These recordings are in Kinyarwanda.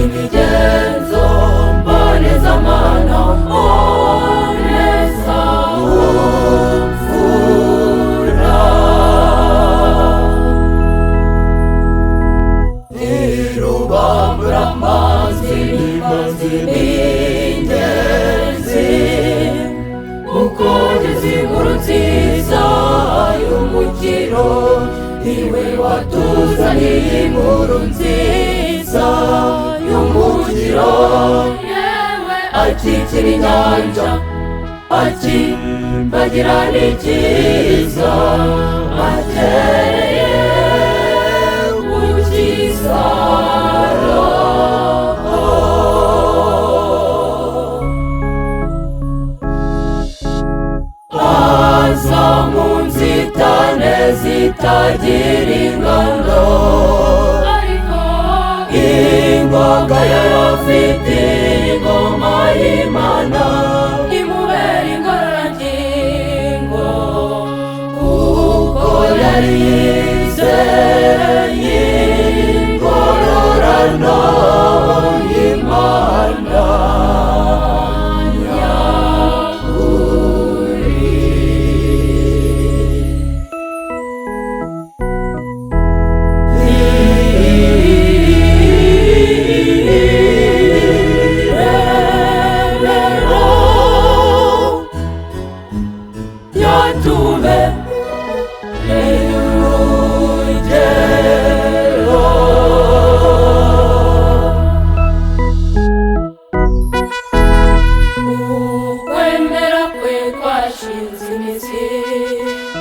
imigenzo mbonezamana oneza umfura nirubambura amazi n'ingenzi ukogeza inkuru nziza y'umukiro niwe watuzaniye inkuru nziza y'umukiro yewe akikira inyanja akimbagira n'ikiza atereye gukiza roho aza mu nzitane zitagira ingano ingoga y'abafite ingoma y'Imana imubera ingororangingo kuko yari yizeye ingororano y'Imana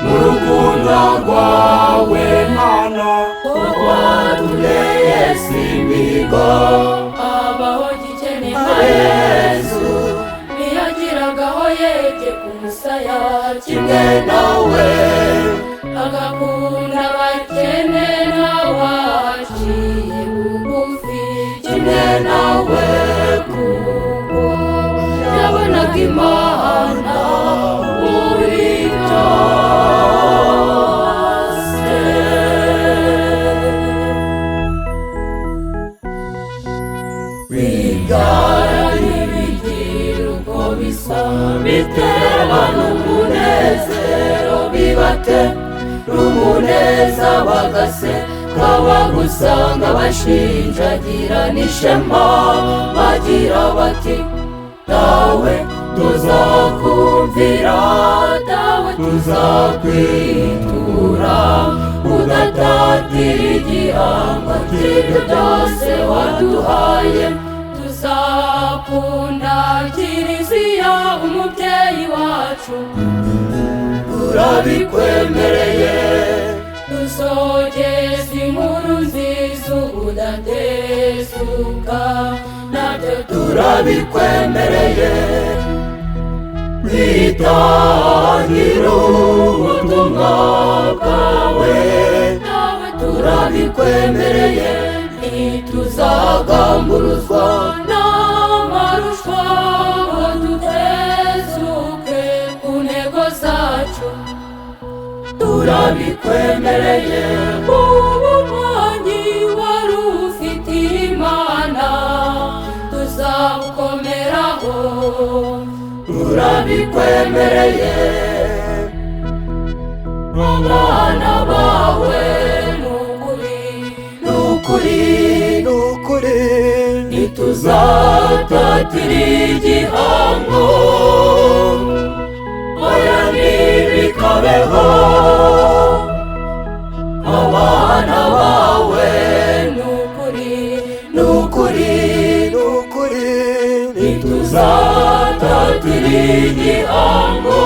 Murukundo rwawe Mana watubeye simigo abaho gikene nka Yesu ntiyagiragaho yeke ku musaya kimwe nawe agakunda abakene n'abaciye bugufi kimwe nawe kuko yabonaga Imana muri byose wigara ntibigira uko bisa biterwa n'umunezero bibate n'umuneza bagase kabagusanga bashinjagira n'ishema bagira bati dawe tuzakumvira dawe tuzakwitura udatatira igihanga cy'ibyo byose waduhaye tuzakunda Kiliziya umubyeyi wacu turabikwemereye tuzogeza inkuru nziza ubudatezuka nabyo turabikwemereye twitangira ubutumwa bwawe nawe turabikwemereye ntituzagamburuzwa n'amarushwa ngo dutezuke ku ntego zacu turabikwemereye ubumanyi wari turabikwemereye. Abana bawe nukuri ntituzatatira igihango, oya ntibikabeho. Abana bawe nukuri ntituzatatira igihango,